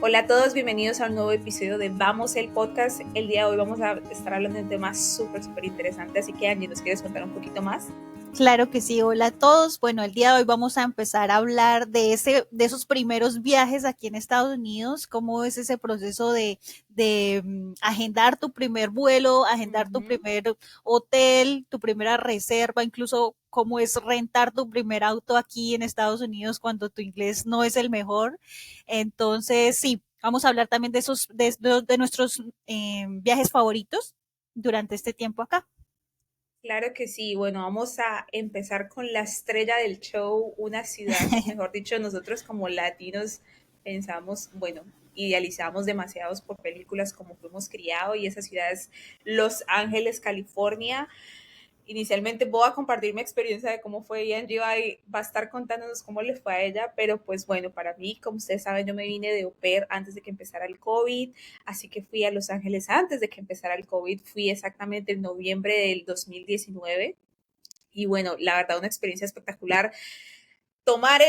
Hola a todos, bienvenidos a un nuevo episodio de Vamos el Podcast. El día de hoy vamos a estar hablando de un tema súper interesante, así que Angie, ¿nos quieres contar un poquito más? Claro que sí, hola a todos. Bueno, el día de hoy vamos a empezar a hablar de esos primeros viajes aquí en Estados Unidos, cómo es ese proceso de agendar tu primer vuelo, agendar tu primer hotel, tu primera reserva, incluso cómo es rentar tu primer auto aquí en Estados Unidos cuando tu inglés no es el mejor. Entonces, sí, vamos a hablar también de nuestros viajes favoritos durante este tiempo acá. Claro que sí, bueno, vamos a empezar con la estrella del show, una ciudad, mejor dicho, nosotros como latinos pensamos, bueno, idealizamos demasiados por películas como fuimos criados y esa ciudad es Los Ángeles, California. Inicialmente voy a compartir mi experiencia de cómo fue y Angie va a estar contándonos cómo le fue a ella, pero pues bueno, para mí, como ustedes saben, yo me vine de au pair antes de que empezara el COVID, así que fui a Los Ángeles antes de que empezara el COVID, fui exactamente en noviembre del 2019 y bueno, la verdad una experiencia espectacular. Tomar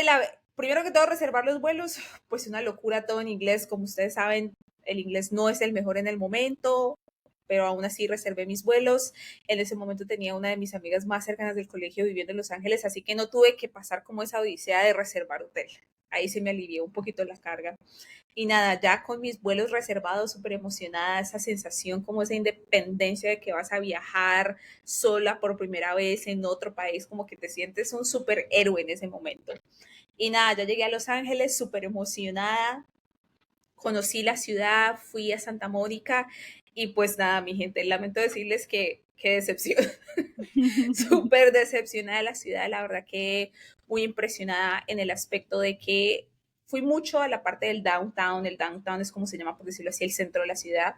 primero que todo reservar los vuelos, pues una locura todo en inglés, como ustedes saben, el inglés no es el mejor en el momento, pero aún así reservé mis vuelos. En ese momento tenía una de mis amigas más cercanas del colegio viviendo en Los Ángeles, así que no tuve que pasar como esa odisea de reservar hotel. Ahí se me alivió un poquito la carga. Y nada, ya con mis vuelos reservados, súper emocionada, esa sensación como esa independencia de que vas a viajar sola por primera vez en otro país, como que te sientes un súper héroe en ese momento. Y nada, ya llegué a Los Ángeles súper emocionada, conocí la ciudad, fui a Santa Mónica y pues nada, mi gente, lamento decirles que qué decepción, súper decepcionada de la ciudad, la verdad que muy impresionada en el aspecto de que fui mucho a la parte del downtown, el downtown es como se llama, por decirlo así, el centro de la ciudad,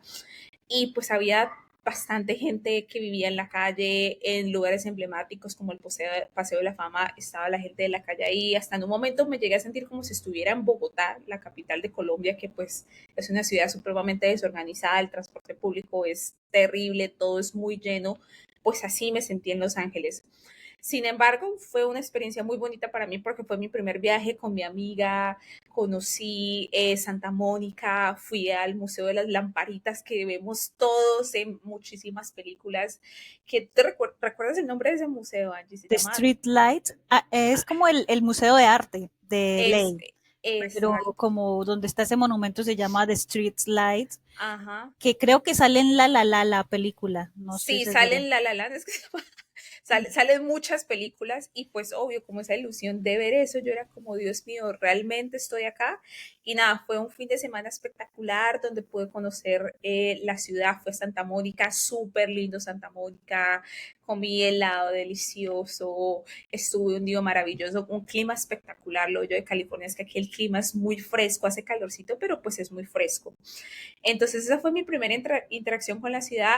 y pues había bastante gente que vivía en la calle, en lugares emblemáticos como el Paseo de la Fama, estaba la gente de la calle ahí, hasta en un momento me llegué a sentir como si estuviera en Bogotá, la capital de Colombia, que pues es una ciudad supremamente desorganizada, el transporte público es terrible, todo es muy lleno, pues así me sentí en Los Ángeles. Sin embargo, fue una experiencia muy bonita para mí porque fue mi primer viaje con mi amiga, conocí Santa Mónica, fui al Museo de las Lamparitas que vemos todos en muchísimas películas. ¿Recuerdas el nombre de ese museo, Angie? Se The llama Street Light es como el Museo de Arte de es, Ley, pero Exacto. como donde está ese monumento se llama The Street Light, Ajá. que creo que sale en la película, no estoy Sí, segura. salen La La Land, es que salen muchas películas y pues obvio, como esa ilusión de ver eso, yo era como, Dios mío, realmente estoy acá. Y nada, fue un fin de semana espectacular donde pude conocer la ciudad, fue Santa Mónica, súper lindo Santa Mónica, comí helado delicioso, estuve un día maravilloso, un clima espectacular, lo yo de California es que aquí el clima es muy fresco, hace calorcito, pero pues es muy fresco. Entonces esa fue mi primera interacción con la ciudad.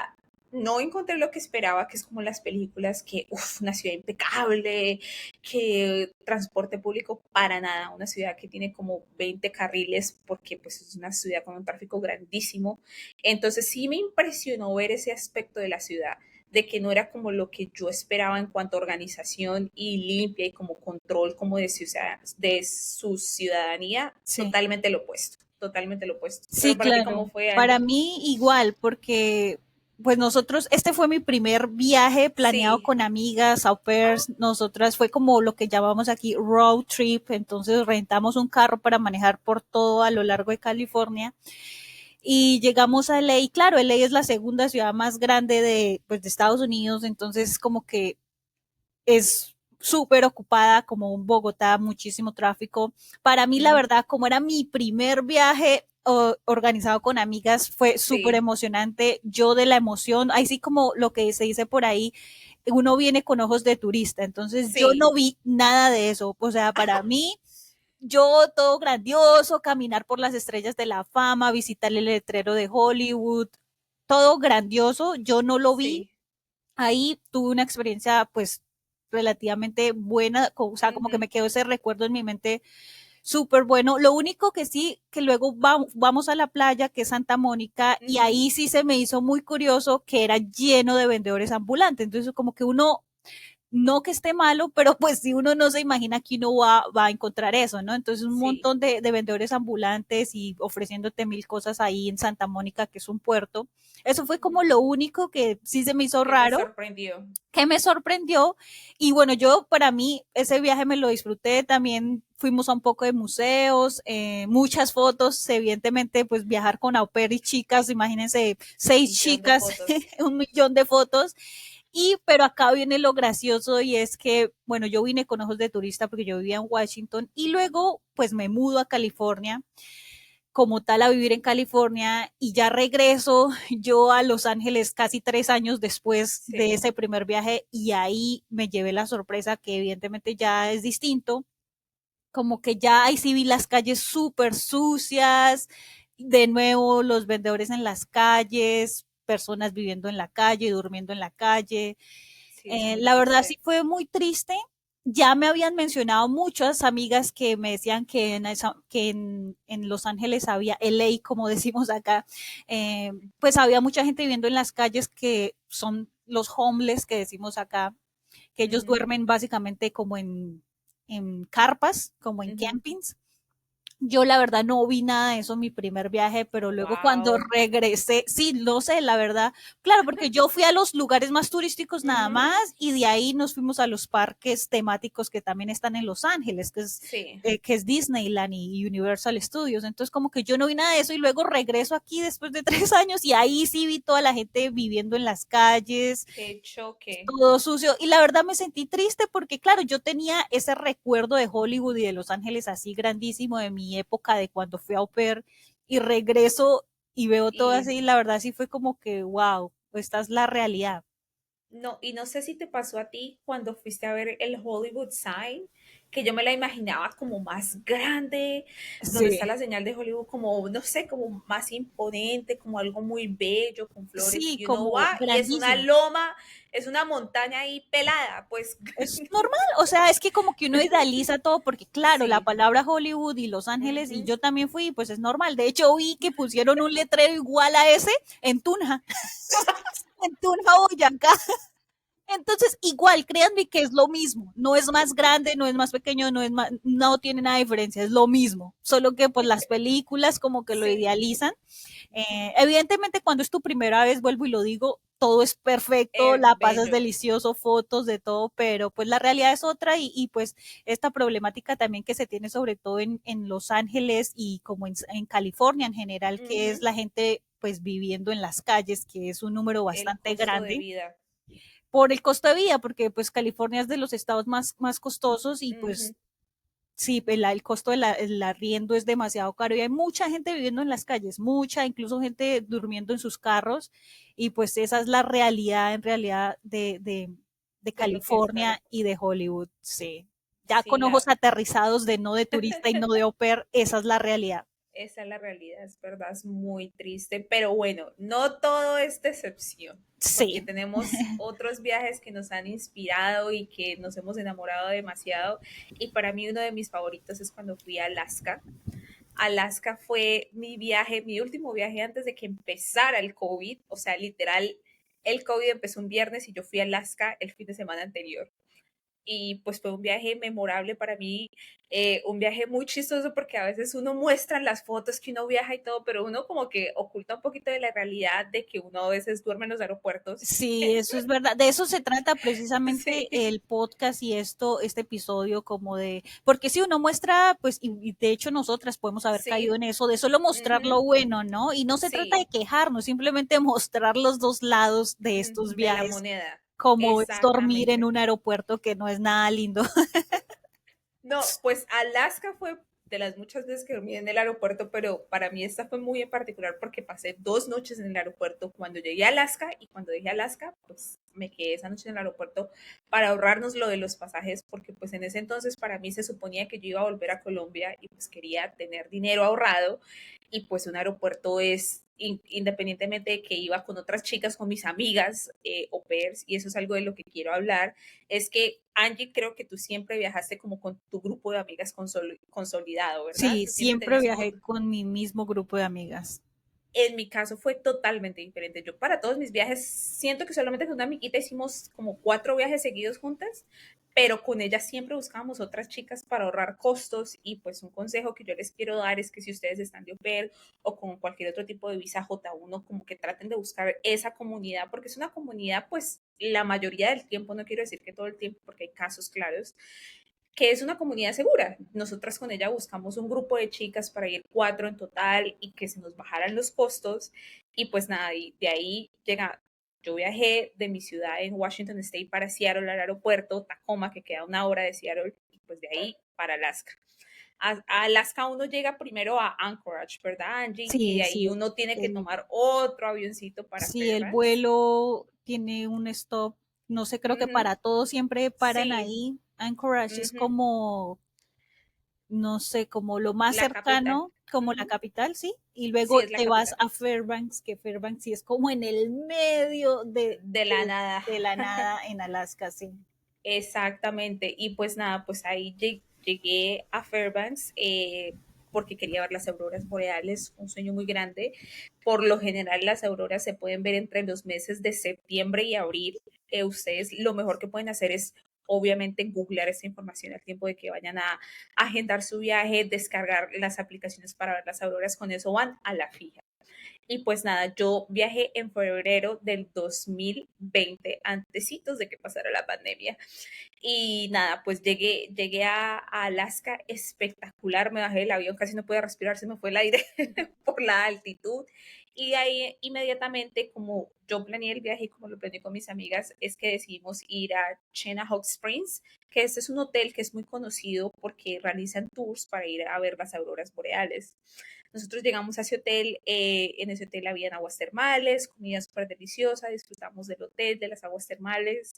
No encontré lo que esperaba, que es como las películas, que una ciudad impecable, que transporte público para nada, una ciudad que tiene como 20 carriles porque pues es una ciudad con un tráfico grandísimo. Entonces sí me impresionó ver ese aspecto de la ciudad, de que no era como lo que yo esperaba en cuanto a organización y limpia y como control como de su ciudadanía, Sí. totalmente lo opuesto. Sí, Pero para ti, claro. ¿cómo fue, Para Angie? mí igual, porque pues nosotros, este fue mi primer viaje planeado Sí. con amigas, au pairs, nosotras fue como lo que llamamos aquí road trip, entonces rentamos un carro para manejar por todo a lo largo de California y llegamos a LA, y claro, LA es la segunda ciudad más grande pues, de Estados Unidos, entonces como que es súper ocupada como un Bogotá, muchísimo tráfico. Para mí, la Ujú. verdad, como era mi primer viaje organizado con amigas, fue súper Sí, emocionante. Yo de la emoción, así como lo que se dice por ahí, uno viene con ojos de turista, entonces yo no sí. vi nada de eso. O sea, para mí, yo todo grandioso, caminar por las estrellas de la fama, visitar el letrero de Hollywood, todo grandioso, yo no lo vi. Sí. Ahí tuve una experiencia pues relativamente buena, o sea, como que Ujú, me quedó ese recuerdo en mi mente súper bueno. Lo único que sí, que luego vamos a la playa, que es Santa Mónica, y ujú. ahí sí se me hizo muy curioso que era lleno de vendedores ambulantes. Entonces, como que uno no que esté malo, pero pues si uno no se imagina que uno va a encontrar eso, ¿no? Entonces un Sí. montón de vendedores ambulantes y ofreciéndote mil cosas ahí en Santa Mónica, que es un puerto. Eso fue como lo único que sí se me hizo ¿Qué te raro, sorprendió? que me sorprendió. Y bueno, yo para mí ese viaje me lo disfruté. También fuimos a un poco de museos, muchas fotos, evidentemente pues viajar con au pair y chicas, imagínense, Un 6 millón de chicas, fotos. 1 millón de fotos. Y pero acá viene lo gracioso y es que, bueno, yo vine con ojos de turista porque yo vivía en Washington y luego pues me mudo a California como tal a vivir en California y ya regreso yo a Los Ángeles casi 3 años después de Sí. ese primer viaje y ahí me llevé la sorpresa que evidentemente ya es distinto, como que ya ahí sí vi las calles súper sucias, de nuevo los vendedores en las calles, personas viviendo en la calle, durmiendo en la calle, Sí, es muy la verdad sí triste. fue muy triste. Ya me habían mencionado muchas amigas que me decían que en Los Ángeles había LA, como decimos acá, pues había mucha gente viviendo en las calles que son los homeless que decimos acá, que ellos Ujú, duermen básicamente como en carpas, como en ujú. campings. Yo la verdad no vi nada de eso en mi primer viaje, pero luego cuando Wow. regresé, sí, no sé, la verdad, claro, porque yo fui a los lugares más turísticos nada Ujú. más y de ahí nos fuimos a los parques temáticos que también están en Los Ángeles, Sí. que es Disneyland y Universal Studios. Entonces como que yo no vi nada de eso y luego regreso aquí después de 3 años y ahí sí vi toda la gente viviendo en las calles, Qué choque. todo sucio. Y la verdad me sentí triste porque, claro, yo tenía ese recuerdo de Hollywood y de Los Ángeles así grandísimo de mi época de cuando fui a au pair y regreso y veo todo Y así. La verdad sí fue como que, wow, esta es la realidad. no, y no sé si te pasó a ti cuando fuiste a ver el Hollywood Sign, que yo me la imaginaba como más grande, donde está Sí, la señal de Hollywood como, no sé, como más imponente, como algo muy bello, con flores, sí, y uno como va y es una grandísimo. loma, es una montaña ahí pelada, pues Es normal, o sea, es que como que uno idealiza todo, porque claro, la sí. palabra Hollywood y Los Ángeles, y Ujú. yo también fui, pues es normal. De hecho, vi que pusieron un letrero igual a ese en Tunja, en Tunja, Boyacá. Entonces, igual, créanme que es lo mismo. No es más grande, no es más pequeño, no tiene nada de diferencia, es lo mismo. Solo que pues las películas como que lo Sí. idealizan. Evidentemente, cuando es tu primera vez, vuelvo y lo digo, todo es perfecto, la pasas Bello. delicioso, fotos de todo, pero pues la realidad es otra y pues esta problemática también que se tiene sobre todo en Los Ángeles y como en California en general, que es Ujú. la gente pues viviendo en las calles, que es un número El bastante costo de grande vida. por el costo de vida, porque pues California es de los estados más costosos y pues Ujú. sí, el costo del arriendo es demasiado caro y hay mucha gente viviendo en las calles, mucha, incluso gente durmiendo en sus carros y pues esa es la realidad en realidad de De lo que es California y California. de Hollywood, sí. Ya Sí, con ojos aterrizados de no de turista y no de au pair, esa es la realidad. esa es la realidad, es verdad, es muy triste, pero bueno, no todo es decepción, porque Sí, tenemos otros viajes que nos han inspirado y que nos hemos enamorado demasiado, y para mí uno de mis favoritos es cuando fui a Alaska. Alaska fue mi viaje, mi último viaje antes de que empezara el COVID, o sea, literal, el COVID empezó un viernes y yo fui a Alaska el fin de semana anterior y pues fue un viaje memorable para mí, un viaje muy chistoso porque a veces uno muestra en las fotos que uno viaja y todo, pero uno como que oculta un poquito de la realidad de que uno a veces duerme en los aeropuertos. sí, eso es verdad. De eso se trata precisamente Sí, el podcast y este episodio, como de, porque si uno muestra, pues, y de hecho nosotras podemos haber caído sí, en eso, de solo mostrar lo ujú, bueno, ¿no? Y no se trata de sí, quejarnos, simplemente mostrar los dos lados de estos de la viajes, moneda, como es dormir en exactamente. un aeropuerto que no es nada lindo. No, pues Alaska fue de las muchas veces que dormí en el aeropuerto, pero para mí esta fue muy en particular porque pasé 2 noches en el aeropuerto cuando llegué a Alaska y cuando dejé Alaska, pues me quedé esa noche en el aeropuerto para ahorrarnos lo de los pasajes, porque pues en ese entonces para mí se suponía que yo iba a volver a Colombia y pues quería tener dinero ahorrado y pues un aeropuerto es independientemente de que iba con otras chicas, con mis amigas au pairs, y eso es algo de lo que quiero hablar, es que Angie, creo que tú siempre viajaste como con tu grupo de amigas consolidado, ¿verdad? Sí, Tú siempre siempre tenías viajé con mi mismo grupo de amigas. En mi caso fue totalmente diferente. Yo para todos mis viajes, siento que solamente con una amiguita hicimos como 4 viajes seguidos juntas, pero con ella siempre buscábamos otras chicas para ahorrar costos y pues un consejo que yo les quiero dar es que si ustedes están de au pair o con cualquier otro tipo de visa J1, como que traten de buscar esa comunidad, porque es una comunidad pues la mayoría del tiempo, no quiero decir que todo el tiempo, porque hay casos claros, que es una comunidad segura. Nosotras con ella buscamos un grupo de chicas para ir 4 en total y que se nos bajaran los costos. Y pues nada, y de ahí llega, yo viajé de mi ciudad en Washington State para Seattle al aeropuerto Tacoma, que queda 1 hora de Seattle, y pues de ahí para Alaska. A Alaska uno llega primero a Anchorage, ¿verdad, Angie? Y Sí, de ahí sí. uno tiene que El, tomar otro avioncito para sí, el Fairbanks. vuelo tiene un stop. No sé, creo que Ujú. para todos siempre paran Sí, ahí. Anchorage es ujú. como, no sé, como lo más La capital. cercano, como la Ujú. capital, ¿sí? Y Sí, luego es la te vas capital. a Fairbanks, que Fairbanks sí es como en el medio De la nada. de la nada en Alaska, sí. Exactamente. Y pues nada, pues ahí llegué a Fairbanks porque quería ver las auroras boreales, un sueño muy grande. Por lo general las auroras se pueden ver entre los meses de septiembre y abril. Ustedes lo mejor que pueden hacer es obviamente googlear esta información al tiempo de que vayan a agendar su viaje, descargar las aplicaciones para ver las auroras, con eso van a la fija. Y pues nada, yo viajé en febrero del 2020, antecitos de que pasara la pandemia. Y nada, pues llegué a Alaska espectacular, me bajé del avión, casi no pude respirar, se me fue el aire por la altitud. Y de ahí inmediatamente, como yo planeé el viaje y como lo planeé con mis amigas, es que decidimos ir a Chena Hot Springs, que este es un hotel que es muy conocido porque realizan tours para ir a ver las auroras boreales. Nosotros llegamos a ese hotel, en ese hotel habían aguas termales, comida súper deliciosa, disfrutamos del hotel, de las aguas termales.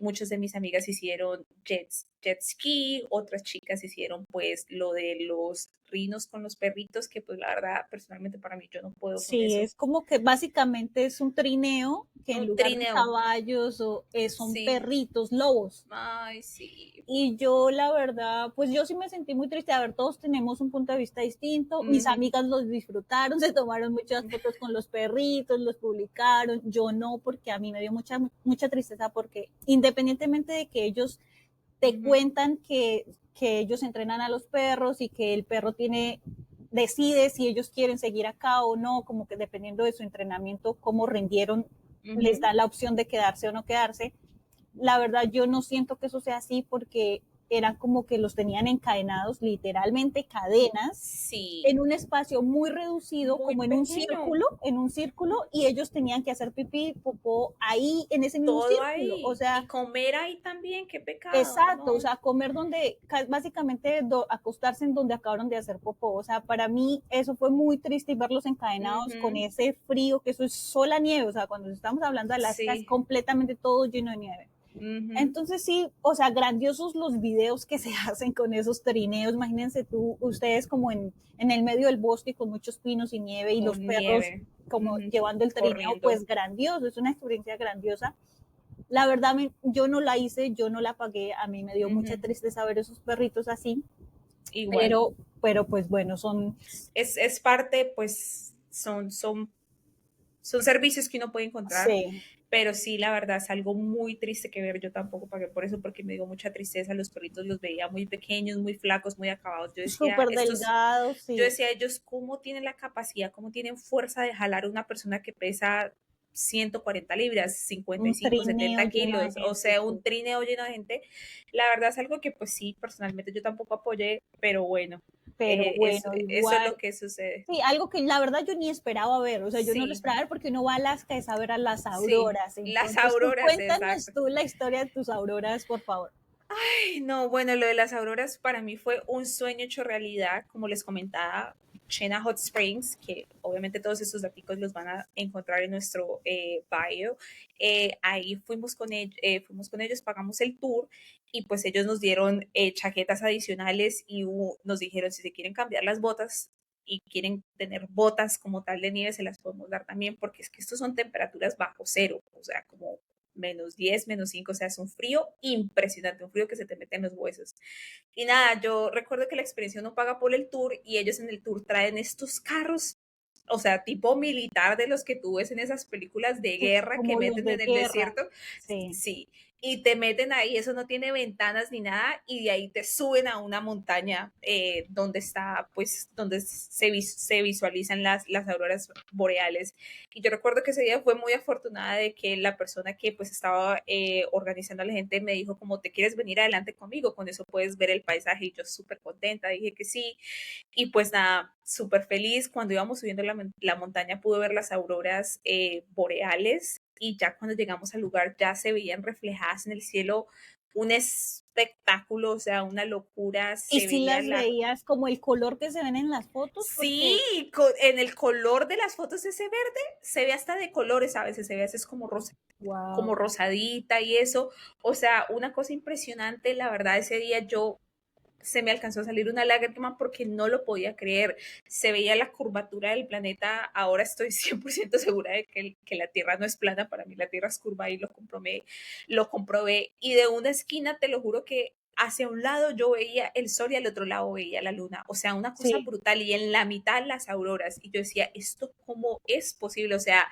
Muchas de mis amigas hicieron jet ski, otras chicas hicieron pues lo de los rinos con los perritos, que pues la verdad personalmente para mí yo no puedo con Sí, eso. es como que básicamente es un trineo que en Un lugar de trineo, caballos son sí, perritos, lobos. ay, sí. Y yo, la verdad, pues yo sí me sentí muy triste. A ver, todos tenemos un punto de vista distinto. Mis Ujú, amigas los disfrutaron, se tomaron muchas fotos con los perritos, los publicaron. Yo no, porque a mí me dio mucha tristeza, porque independientemente de que ellos te ujú, cuentan que ellos entrenan a los perros y que el perro decide si ellos quieren seguir acá o no, como que dependiendo de su entrenamiento, cómo rindieron, les ujú. da la opción de quedarse o no quedarse. La verdad, yo no siento que eso sea así porque eran como que los tenían encadenados, literalmente cadenas, en Sí, un espacio muy reducido, muy como pequeño, en un círculo, y ellos tenían que hacer pipí, popó ahí en ese mismo todo círculo. O ahí. sea, Y comer ahí también, qué pecado, exacto, o ¿no? sea, comer donde, básicamente acostarse en donde acabaron de hacer popó. O sea, para mí eso fue muy triste y verlos encadenados con Ujú, ese frío, que eso es sola nieve. O sea, cuando estamos hablando de Alaska es sí. completamente todo lleno de nieve. Ujú. Entonces sí, o sea, grandiosos los videos que se hacen con esos trineos. Imagínense ustedes como en el medio del bosque con muchos pinos y nieve y los Con perros nieve, como ujú, llevando el trineo, corriendo. pues grandioso, es una experiencia grandiosa. La verdad, yo no la hice, yo no la pagué, a mí me dio mucha Ujú, tristeza ver esos perritos así, igual. pero pues bueno, son, Es parte, pues, son servicios que uno puede encontrar, sí, pero sí, la verdad, es algo muy triste que ver. Yo tampoco pagué por eso porque me dio mucha tristeza. Los perritos los veía muy pequeños, muy flacos, muy acabados. súper delgados, Yo sí. decía, ellos, ¿cómo tienen la capacidad, cómo tienen fuerza de jalar a una persona que pesa 140 libras, Un 55, trineo 70 lleno de kilos, o gente, sea, un sí. trineo lleno de gente? La verdad es algo que pues sí, personalmente yo tampoco apoyé, pero bueno, Pero bueno, eso es igual, lo que sucede. sí, algo que la verdad yo ni esperaba ver, o sea, yo no lo Sí, esperaba ver porque uno va a Alaska es a ver a las sí, auroras. las Entonces, tú auroras, cuéntanos exacto. tú la historia de tus auroras, por favor. Ay, no, bueno, lo de las auroras para mí fue un sueño hecho realidad, como les comentaba, Chena Hot Springs, que obviamente todos estos datos los van a encontrar en nuestro bio. Ahí fuimos con ellos, pagamos el tour y pues ellos nos dieron chaquetas adicionales y nos dijeron si se quieren cambiar las botas y quieren tener botas como tal de nieve, se las podemos dar también, porque es que estos son temperaturas bajo cero, o sea, como -10, -5, o sea, es un frío impresionante, un frío que se te mete en los huesos. Y nada, yo recuerdo que la experiencia no paga por el tour y ellos en el tour traen estos carros o sea, tipo militar de los que tú ves en esas películas de Sí, guerra que como los meten de en el guerra. desierto. Sí. Sí, y te meten ahí, eso no tiene ventanas ni nada, y de ahí te suben a una montaña donde está, pues, donde se visualizan las auroras boreales. Y yo recuerdo que ese día fue muy afortunada de que la persona que pues estaba organizando a la gente me dijo como, ¿te quieres venir adelante conmigo? Con eso puedes ver el paisaje. Y yo súper contenta, dije que sí. Y pues nada, súper feliz. Cuando íbamos subiendo la montaña pude ver las auroras boreales, y ya cuando llegamos al lugar ya se veían reflejadas en el cielo un espectáculo, o sea, una locura, Y se si veía las la... veías como el color que se ven en las fotos, Sí, porque, en el color de las fotos ese verde se ve hasta de colores a veces, se ve a veces como rosa, como wow. rosadita y eso, o sea, una cosa impresionante, la verdad, ese día yo se me alcanzó a salir una lágrima porque no lo podía creer. Se veía la curvatura del planeta. Ahora estoy 100% segura de que la Tierra no es plana. Para mí la Tierra es curva y lo comprobé. Y de una esquina, te lo juro que hacia un lado yo veía el sol y al otro lado veía la luna. O sea, una cosa Sí. brutal. Y en la mitad las auroras. Y yo decía, ¿esto cómo es posible? O sea,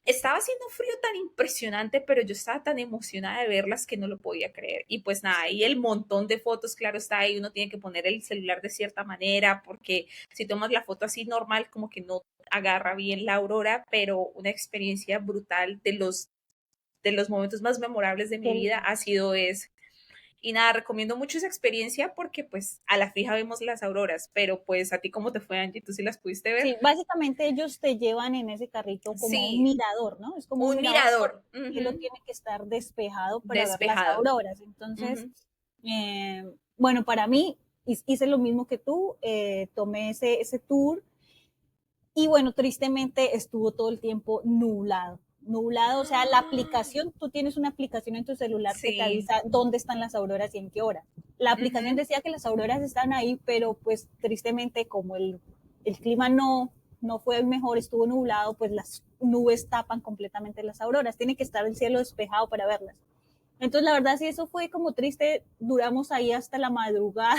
estaba haciendo un frío tan impresionante, pero yo estaba tan emocionada de verlas que no lo podía creer. Y pues nada, ahí el montón de fotos, claro está ahí, uno tiene que poner el celular de cierta manera, porque si tomas la foto así normal, como que no agarra bien la aurora, pero una experiencia brutal de los momentos más memorables de mi Qué vida lindo. ha sido ese. Y nada, recomiendo mucho esa experiencia porque pues a la fija vemos las auroras, pero pues a ti cómo te fue, Angie, ¿tú sí las pudiste ver? Sí, básicamente ellos te llevan en ese carrito como a un Sí, mirador, ¿no? Es como un un mirador porque mirador, el cielo uh-huh, tiene que estar despejado para ver las despejado. auroras. Entonces, Uh-huh. bueno, para mí hice lo mismo que tú, tomé ese tour y bueno, tristemente estuvo todo el tiempo nublado. Nublado, o sea, la aplicación, tú tienes una aplicación en tu celular que te Sí. avisa dónde están las auroras y en qué hora. La aplicación Ujú. decía que las auroras están ahí, pero pues tristemente como el clima no fue el mejor, estuvo nublado, pues las nubes tapan completamente las auroras. Tiene que estar el cielo despejado para verlas. Entonces, la verdad, sí, eso fue como triste. Duramos ahí hasta la madrugada.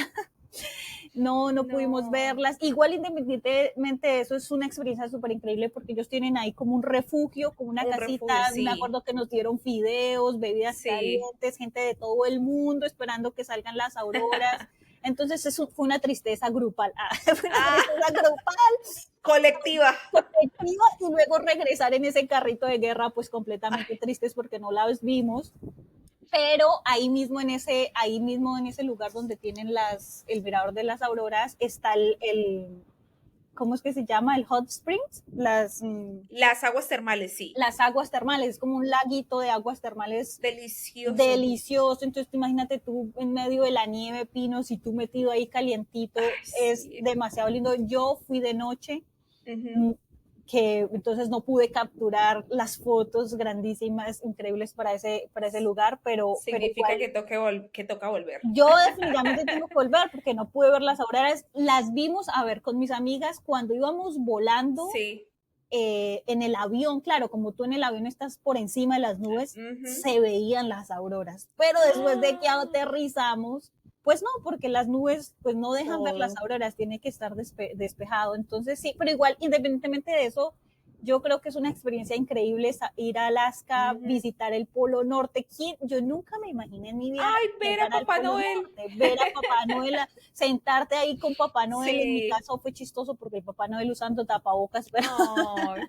No pudimos No, verlas. Igual, independientemente de eso, es una experiencia súper increíble porque ellos tienen ahí como un refugio, como una un casita. refugio, Me sí. acuerdo que nos dieron fideos, bebidas Sí. calientes, gente de todo el mundo esperando que salgan las auroras. Entonces, eso fue una tristeza grupal. Fue una Ah, tristeza grupal, colectiva. colectiva, y luego regresar en ese carrito de guerra, pues completamente Ay, tristes porque no las vimos. Pero ahí mismo en ese lugar donde tienen el mirador de las auroras, está ¿cómo es que se llama? El hot springs, las aguas termales, sí. las aguas termales, es como un laguito de aguas termales Delicioso. delicioso. Entonces, imagínate tú en medio de la nieve, pinos, y tú metido ahí calientito, Ay, es sí. demasiado lindo. Yo fui de noche, Ujú. mm, que entonces no pude capturar las fotos grandísimas, increíbles para ese lugar, pero Significa igual que toca volver. yo definitivamente tengo que volver porque no pude ver las auroras. Las vimos, a ver, con mis amigas cuando íbamos volando Sí. en el avión. Claro, como tú en el avión estás por encima de las nubes, Ujú. se veían las auroras. Pero después de que ¡Ah! aterrizamos, pues no, porque las nubes pues no dejan ver las Todo. auroras, tiene que estar despejado. Entonces sí, pero igual, independientemente de eso, yo creo que es una experiencia increíble ir a Alaska, Ujú. visitar el Polo Norte. Yo nunca me imaginé en mi vida Ay, ver a llegar al Papá Polo Noel. Norte, ver a Papá Noel, sentarte ahí con Papá Noel. En mi Sí. caso fue chistoso porque el Papá Noel usando tapabocas, pero, Ay,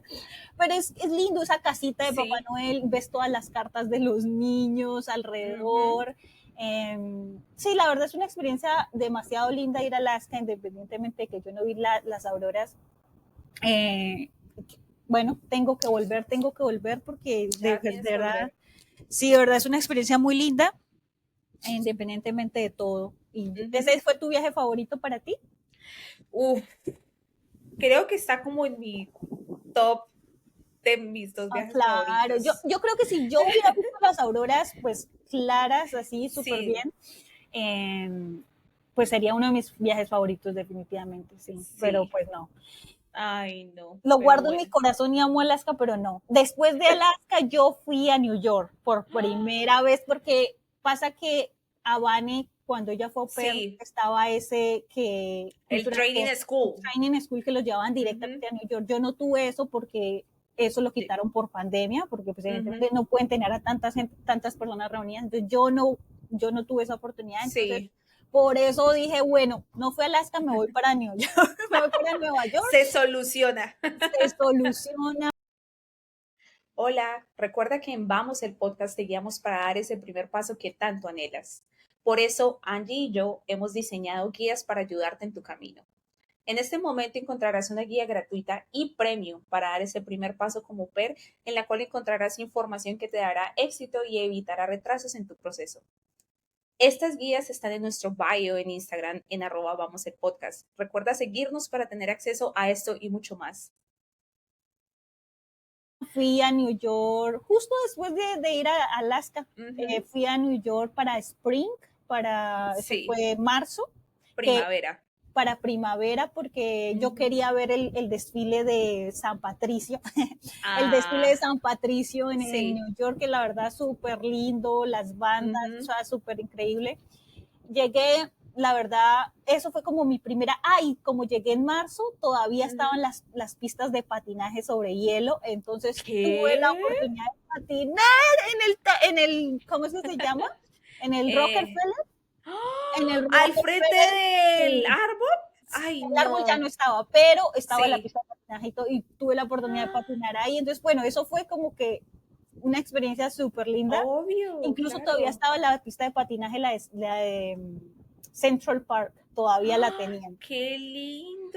pero es lindo esa casita de Papá sí. Noel, ves todas las cartas de los niños Ujú. alrededor. Sí, la verdad es una experiencia demasiado linda ir a Alaska, independientemente de que yo no vi las auroras. Eh, bueno, tengo que volver porque Ya de tienes que verdad, volver. sí, de verdad es una experiencia muy linda, independientemente de todo. ¿Y Ujú. ese fue tu viaje favorito para ti? Uf, creo que está como en mi top de mis dos Ah, viajes claro, favoritos. yo creo que si yo hubiera visto las auroras, pues claras, así, súper Sí, bien, pues sería uno de mis viajes favoritos definitivamente, sí, pero sí. pues no. Ay, no, Lo pero guardo en mi bueno. corazón y amo Alaska, pero no. Después de Alaska, yo fui a New York por primera vez, porque pasa que a Vane, cuando ella fue au pair, Sí, estaba ese que el training school. training school que los llevaban Ujú, directamente a New York. Yo no tuve eso porque eso lo sí, quitaron por pandemia, porque pues ujú, evidentemente no pueden tener a tantas personas reunidas. Entonces yo no tuve esa oportunidad. Entonces, sí, por eso dije, bueno, no fui a Alaska, me voy para New York, me voy para Nueva York, se soluciona. se soluciona. Hola, recuerda que en Vamos el podcast te guiamos para dar ese primer paso que tanto anhelas. Por eso, Angie y yo hemos diseñado guías para ayudarte en tu camino. En este momento encontrarás una guía gratuita y premium para dar ese primer paso como PER, en la cual encontrarás información que te dará éxito y evitará retrasos en tu proceso. Estas guías están en nuestro bio en Instagram en @vamos el podcast. Recuerda seguirnos para tener acceso a esto y mucho más. Fui a New York justo después de ir a Alaska. Ujú, Fui a New York para Spring, eso sí, fue marzo, que primavera. para primavera, porque yo Ujú. quería ver el desfile de San Patricio, el desfile Ah, de San Patricio en sí. New York, que la verdad súper lindo, las bandas, o Ujú, sea, súper increíble. Llegué, la verdad, eso fue como mi primera, ay, como llegué en marzo, todavía estaban ujú. las pistas de patinaje sobre hielo, entonces tuve la ¿Qué? oportunidad de patinar ¿cómo es que se llama? En el Eh, Rockefeller, en el ¡Ah! Al frente Rockefeller, del sí, árbol. Ay, el árbol ya no. no estaba, pero estaba la Sí. pista de patinaje y, todo, y tuve la oportunidad de ¡Ah! patinar ahí, entonces, bueno, eso fue como que una experiencia súper linda. Obvio, Incluso todavía claro. estaba la pista de patinaje, la de Central Park, todavía la ¡Ah! tenían. ¡Qué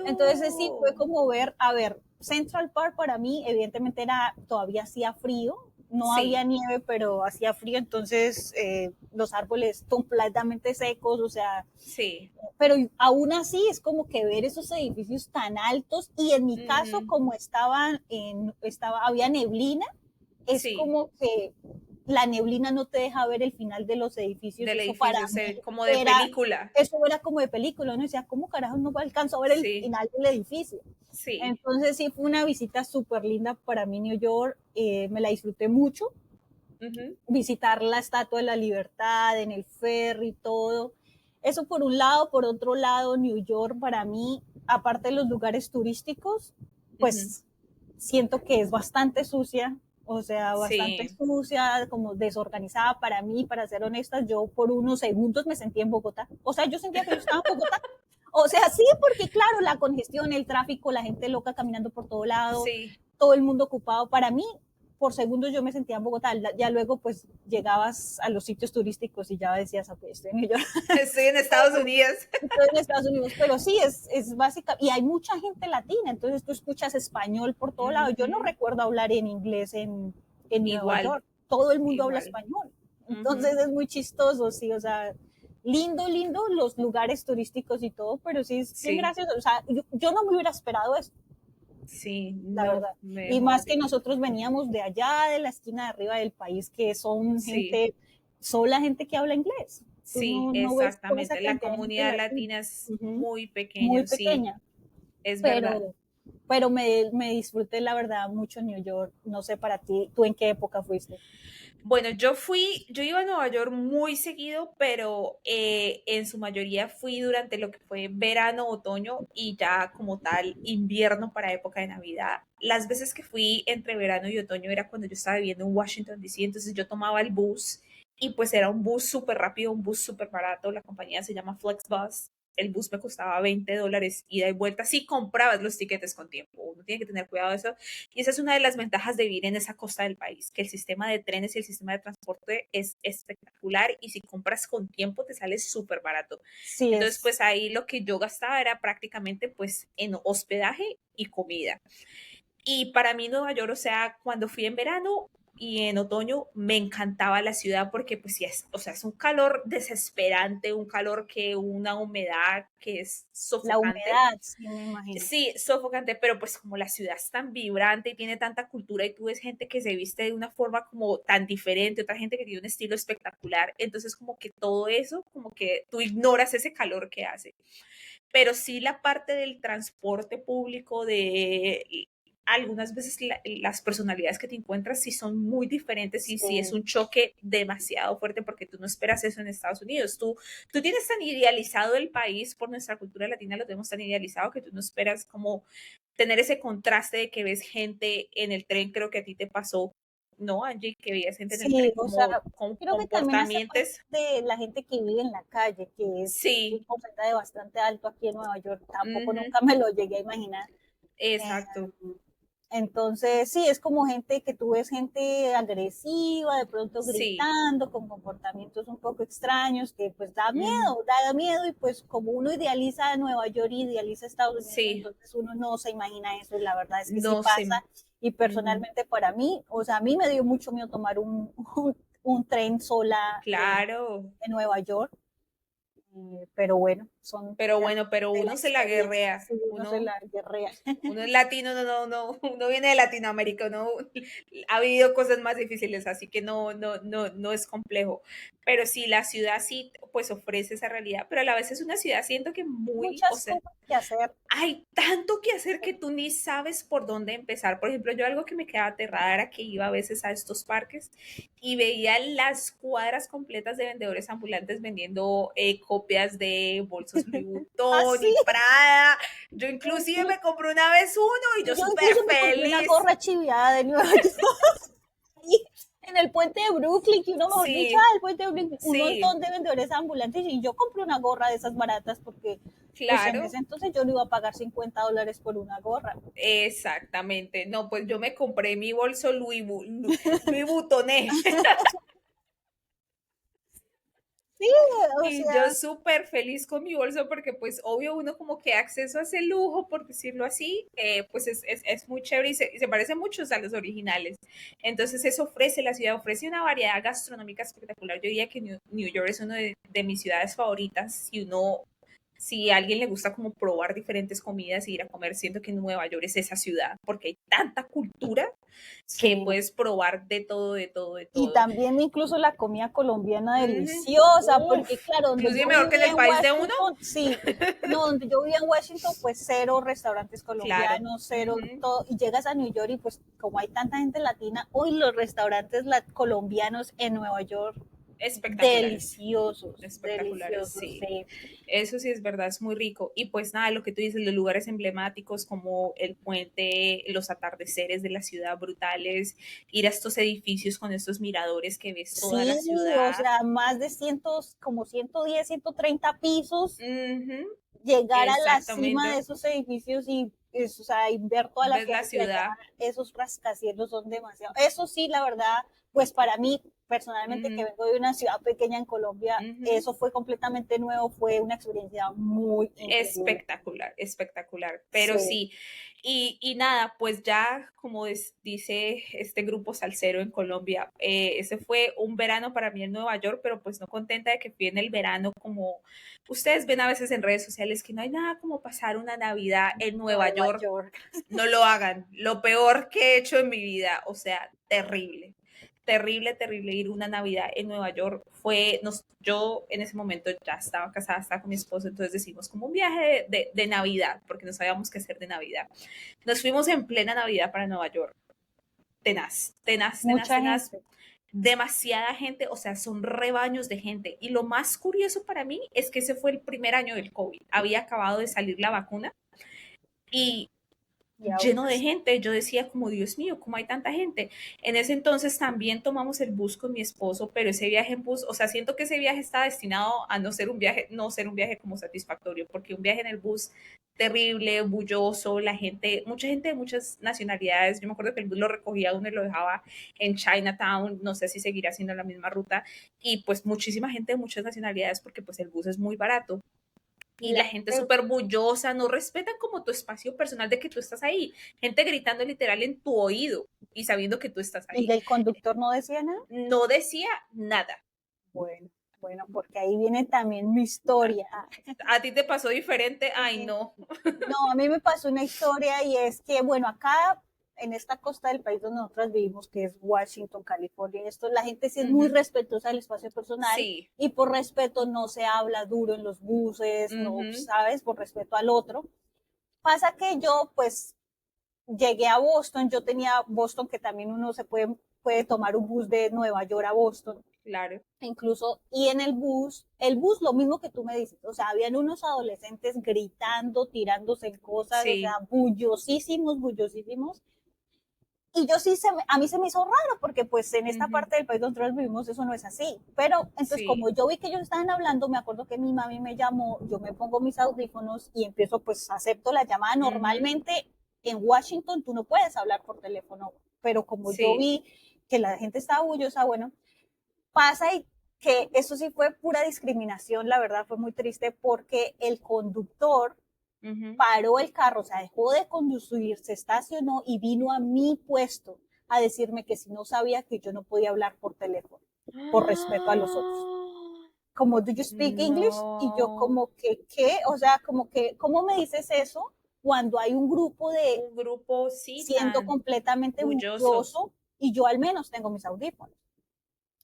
Entonces sí, fue lindo! como ver, a ver, Central Park para mí evidentemente todavía hacía frío, no había Sí. nieve, pero hacía frío, entonces los árboles completamente secos, o sea, Sí. pero aún así es como que ver esos edificios tan altos y en mi caso Ujú, como había neblina, es sí. como que la neblina no te deja ver el final de los edificios y Del eso para edificio, mí como de era, película. eso era como de película, ¿no? O sea, ¿cómo carajo no alcanzo a ver el Sí. final del edificio? Sí. Entonces sí fue una visita súper linda para mí New York, me la disfruté mucho, Ujú, visitar la Estatua de la Libertad en el ferry, todo. Eso por un lado, por otro lado, New York para mí, aparte de los lugares turísticos, ujú. pues siento que es bastante sucia, o sea, bastante Sí. sucia, como desorganizada para mí, para ser honesta, yo por unos segundos me sentí en Bogotá. O sea, yo sentía que yo estaba en Bogotá. O sea, sí, porque claro, la congestión, el tráfico, la gente loca caminando por todo lado, Sí. todo el mundo ocupado. Para mí, por segundos yo me sentía en Bogotá. Ya luego, pues, llegabas a los sitios turísticos y ya decías, ok, estoy en New York. Estoy en Estados Pero, Unidos. estoy en Estados Unidos. Pero sí, es básica. Y hay mucha gente latina, entonces tú escuchas español por todo lado. Yo no Ujú. recuerdo hablar en inglés en Nueva Igual, York. Todo el mundo habla igual. español. Ujú. Entonces es muy chistoso, sí, o sea, lindo, lindo los lugares turísticos y todo, pero sí es bien Sí, gracioso. O sea, yo no me hubiera esperado eso, sí, la no, verdad. Y mejor más que dicho. nosotros veníamos de allá, de la esquina de arriba del país, que son Sí, sola gente que habla inglés. Tú sí, no ves toda esa exactamente. La cantidad de gente comunidad latina. latina es Ujú. muy Muy pequeña, sí, pequeña, es verdad. pero, pero me disfruté, la verdad, mucho New York. No sé para ti, ¿tú en qué época fuiste? Bueno, yo iba a Nueva York muy seguido, pero en su mayoría fui durante lo que fue verano, otoño y ya como tal invierno para época de Navidad. Las veces que fui entre verano y otoño era cuando yo estaba viviendo en Washington, D.C., entonces yo tomaba el bus y pues era un bus súper rápido, un bus súper barato, la compañía se llama Flexbus. El bus me costaba $20 ida y vuelta si comprabas los tiquetes con tiempo. Uno tiene que tener cuidado de eso y esa es una de las ventajas de vivir en esa costa del país, que el sistema de trenes y el sistema de transporte es espectacular y si compras con tiempo te sale súper barato. Sí, Entonces, pues ahí lo que yo gastaba era prácticamente pues en hospedaje y comida. Y para mí Nueva York, o sea, cuando fui en verano y en otoño, me encantaba la ciudad porque pues sí es, o sea, es un calor desesperante, un calor que una humedad que es la sofocante. humedad, sí, me imagino. Sí, sofocante, pero pues como la ciudad es tan vibrante y tiene tanta cultura y tú ves gente que se viste de una forma como tan diferente, otra gente que tiene un estilo espectacular, entonces como que todo eso, como que tú ignoras ese calor que hace. Pero sí la parte del transporte público, de algunas veces las personalidades que te encuentras sí son muy diferentes y sí es Sí, un choque demasiado fuerte porque tú no esperas eso en Estados Unidos. Tú tienes tan idealizado el país por nuestra cultura latina, lo tenemos tan idealizado que tú no esperas como tener ese contraste de que ves gente en el tren, creo que a ti te pasó, ¿no, Angie? Que veías gente en el sí, tren o sea, como con creo que también hace parte comportamientos. de la gente que vive en la calle, que es un Sí, porcentaje bastante alto aquí en Nueva York. Tampoco ujú, nunca me lo llegué a imaginar. exacto. Eh, entonces, sí, es como gente que tú ves gente agresiva, de pronto Sí, gritando, con comportamientos un poco extraños, que pues ujú, da miedo, y pues como uno idealiza Nueva York y idealiza Estados Unidos, sí, entonces uno no se imagina eso, y la verdad es que sí no sé. pasa. Y Ujú, personalmente para mí, o sea, a mí me dio mucho miedo tomar un tren sola claro. en Nueva York, pero bueno, son Pero ya bueno, pero de la uno se la experiencia, guerrea. sí, uno se la guerrea. Uno es latino, uno viene de Latinoamérica, ha vivido cosas más difíciles, así que no es complejo. Pero sí, la ciudad sí, pues ofrece esa realidad, pero a la vez es una ciudad, siento que muy, o Muchas sea, cosas que hacer. hay tanto que hacer que tú ni sabes por dónde empezar. Por ejemplo, yo algo que me quedaba aterrada era que iba a veces a estos parques y veía las cuadras completas de vendedores ambulantes vendiendo copias de bolsos Louis Vuitton Así. y Prada. Yo Yo inclusive incluso, me compré una vez uno y yo yo súper incluso me compré una feliz. gorra chiviada de Nueva York y en el puente de Brooklyn, que uno, mejor dicho, Sí, el puente de Brooklyn, un sí, montón de vendedores ambulantes, y yo compré una gorra de esas baratas porque pues en ese claro. entonces yo no iba a pagar $50 por una gorra. Exactamente. No, pues yo me compré mi bolso Louis Vuittoné. Sí, o Y yo sea, súper feliz con mi bolso porque pues obvio uno como que acceso a ese lujo, por decirlo así, pues es muy chévere y se parece mucho a los originales. Entonces eso ofrece, la ciudad ofrece una variedad gastronómica espectacular. Yo diría que New York es una de mis ciudades favoritas. Si a alguien le gusta como probar diferentes comidas y ir a comer, siento que Nueva York es esa ciudad porque hay tanta cultura que sí. puedes probar de todo, de todo, de Y todo. también incluso la comida colombiana Ujú. deliciosa, porque Uf, claro, donde inclusive yo mejor que en vivía el en país de uno. Washington, sí, no, donde yo vivía en Washington, pues cero restaurantes Claro. colombianos, cero Ujú. todo, y llegas a New York y pues como hay tanta gente latina, hoy los restaurantes colombianos en Nueva York, Espectaculares. deliciosos, Espectaculares, deliciosos, sí. sí. Eso sí es verdad, es muy rico. Y pues nada, lo que tú dices, los lugares emblemáticos como el puente, los atardeceres de la ciudad brutales, ir a estos edificios con estos miradores que ves toda la Sí, o ciudad. sea, más de cientos, como 110, 130 pisos, Ujú, llegar a la cima de exactamente. esos edificios y, o sea, y ver toda la Ves ciudad la desde allá, ciudad. esos rascacielos son demasiado. Eso sí, la verdad, pues para mí, personalmente, que Ujú, vengo de una ciudad pequeña en Colombia, ujú. eso fue completamente nuevo, fue una experiencia muy increíble. Espectacular, espectacular. Pero Sí, sí, y nada, pues ya como dice este grupo salsero en Colombia, ese fue un verano para mí en Nueva York, pero pues no contenta de que fui en el verano como ustedes ven a veces en redes sociales que no hay nada como pasar una Navidad en Nueva Nueva York, York. no lo hagan. Lo peor que he hecho en mi vida, o sea, terrible. Terrible, terrible ir una Navidad en Nueva York. Yo en ese momento ya estaba casada, estaba con mi esposo, entonces decimos como un viaje de Navidad, porque no sabíamos qué hacer de Navidad. Nos fuimos en plena Navidad para Nueva York. Tenaz, tenaz, tenaz, Mucha tenaz. gente. Demasiada gente, o sea, son rebaños de gente. Y lo más curioso para mí es que ese fue el primer año del COVID. Había acabado de salir la vacuna y Y aún lleno de así, gente. Yo decía como, Dios mío, ¿cómo hay tanta gente? En ese entonces también tomamos el bus con mi esposo, pero ese viaje en bus, o sea, siento que ese viaje está destinado a no ser un viaje como satisfactorio, porque un viaje en el bus terrible, bulloso, la gente, mucha gente de muchas nacionalidades. Yo me acuerdo que el bus lo recogía uno y lo dejaba en Chinatown, no sé si seguirá haciendo la misma ruta, y pues muchísima gente de muchas nacionalidades porque pues el bus es muy barato y y la la gente gente, súper bullosa, no respetan como tu espacio personal de que tú estás ahí. Gente gritando literal en tu oído y sabiendo que tú estás y ahí. el conductor no decía nada. No decía nada. Bueno, bueno, porque ahí viene también mi historia. A ti te pasó diferente. Ay, Eh, no. no, a mí me pasó una historia, y es que, bueno, acá en esta costa del país donde nosotros vivimos, que es Washington, California, esto, la gente sí es muy Ujú. respetuosa del espacio personal, Sí. y por respeto no se habla duro en los buses, no, Ujú. ¿sabes? Por respeto al otro. Pasa que yo, pues, llegué a Boston, yo tenía Boston, que también uno puede tomar un bus de Nueva York a Boston. Claro. Incluso, y en el bus lo mismo que tú me dices, o sea, habían unos adolescentes gritando, tirándose en cosas, o sea, Sí. bullosísimos, bullosísimos. Y yo sí, a mí se me hizo raro, porque pues en esta Ujú. parte del país donde nosotros vivimos eso no es así. Pero entonces como Sí. yo vi que ellos estaban hablando, me acuerdo que mi mami me llamó, yo me pongo mis audífonos y empiezo, pues acepto la llamada. Ujú. Normalmente en Washington tú no puedes hablar por teléfono, pero como yo Sí. vi que la gente estaba bullosa, bueno, pasa y que eso sí fue pura discriminación, la verdad fue muy triste, porque el conductor Ujú. paró el carro, o sea, dejó de conducir, se estacionó y vino a mi puesto a decirme que si no sabía que yo no podía hablar por teléfono, por respeto a los otros. ¡Ah! Como, ¿do you speak English? Y yo No, como que, ¿qué? O sea, como que, ¿cómo me dices eso cuando hay un grupo de un grupo sí siendo tan completamente bulloso, bulloso y yo al menos tengo mis audífonos?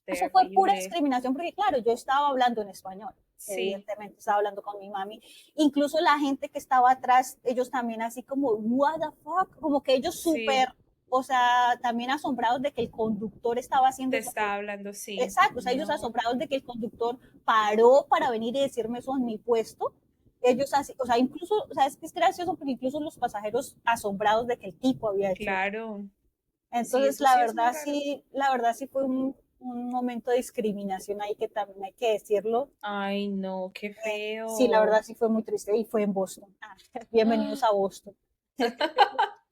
Eso fue pura terrible. discriminación porque, claro, yo estaba hablando en español, Sí, evidentemente, estaba hablando con mi mami. Incluso la gente que estaba atrás, ellos también así como, what the fuck, como que ellos sí, súper, o sea, también asombrados de que el conductor estaba haciendo te eso. está hablando, sí. Exacto, o sea, ellos No, asombrados de que el conductor paró para venir y decirme eso en mi puesto. Ellos así, o sea, incluso, o sea, es que es gracioso porque incluso los pasajeros asombrados de que el tipo había hecho eso. claro. Sí, Entonces, eso sí es muy raro. la verdad sí fue un momento de discriminación ahí que también hay que decirlo. Ay, no, qué Sí, la feo. verdad sí fue muy triste y fue en Boston. Bienvenidos Ah, a Boston.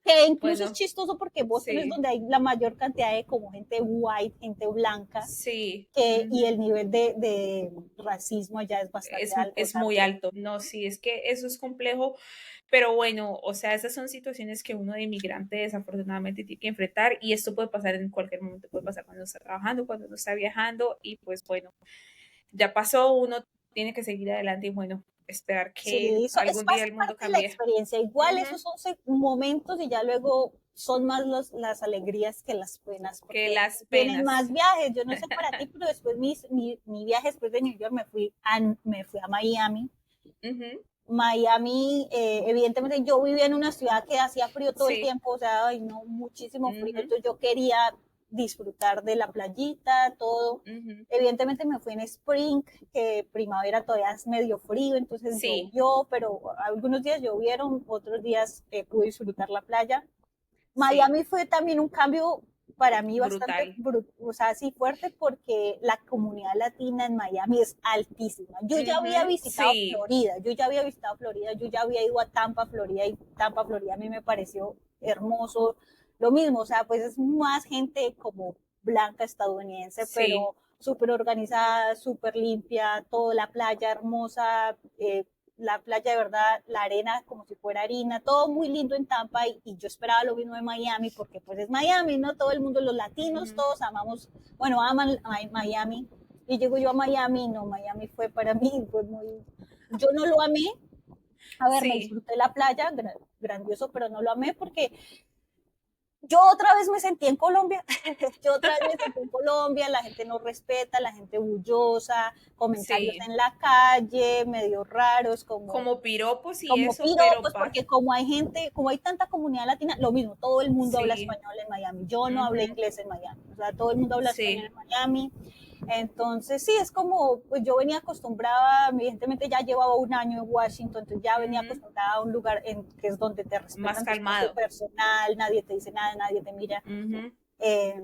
Que incluso es bueno, chistoso porque Boston es sí, donde hay la mayor cantidad de como gente white, gente blanca, sí. y Ujú. el nivel de racismo allá es bastante alto. O Es sea, muy alto. No, sí, es que eso es complejo, pero bueno, o sea, esas son situaciones que uno de inmigrante desafortunadamente tiene que enfrentar y esto puede pasar en cualquier momento, puede pasar cuando uno está trabajando, cuando uno está viajando y pues bueno, ya pasó, uno tiene que seguir adelante y bueno, esperar que sí, eso algún día hace el mundo parte de la cambie. experiencia. Igual Ujú. esos son momentos y ya luego son más las alegrías que las penas, Que porque las tienen más penas. viajes. Yo no sé para ti, pero después mi viaje después de New York me fui a Miami. Ujú. Miami, evidentemente yo vivía en una ciudad que hacía frío todo el Sí. tiempo, o sea, ay, no, muchísimo frío, Ujú. entonces yo quería disfrutar de la playita, todo. Ujú. Evidentemente me fui en spring, que primavera todavía es medio frío, entonces Sí. llovió, pero algunos días llovieron, otros días pude disfrutar la playa. Sí. Miami fue también un cambio para mí bastante, Brutal. o sea, sí fuerte, porque la comunidad latina en Miami es altísima. Yo ya había Ujú. visitado Sí. Florida, yo ya había visitado Florida, yo ya había ido a Tampa, Florida, y Tampa, Florida a mí me pareció hermoso. Lo mismo, o sea, pues es más gente como blanca estadounidense, Sí. pero súper organizada, súper limpia, toda la playa hermosa, la playa de verdad, la arena como si fuera harina, todo muy lindo en Tampa, y yo esperaba lo mismo de Miami porque pues es Miami, ¿no? Todo el mundo, los latinos, Ujú. todos amamos, bueno, aman a Miami, y llego yo a Miami, no, Miami fue para mí, pues muy, yo no lo amé, a ver, me Sí. disfruté la playa, grandioso, pero no lo amé porque yo otra vez me sentí en Colombia, yo otra vez me sentí en Colombia, la gente no respeta, la gente bullosa, comentarios Sí. en la calle, medio raros, Como piropos y como eso, pero piropos, porque como hay gente, como hay tanta comunidad latina, lo mismo, todo el mundo habla sí. español en Miami. Yo no hablé Ujú. inglés en Miami, o sea, todo el mundo habla español Sí. en Miami. Entonces, sí, es como, pues yo venía acostumbrada, evidentemente ya llevaba un año en Washington, entonces ya venía Ujú. acostumbrada a un lugar que es donde te Más respetan tu espacio calmado. personal, nadie te dice nada, nadie te mira. Ujú. Eh,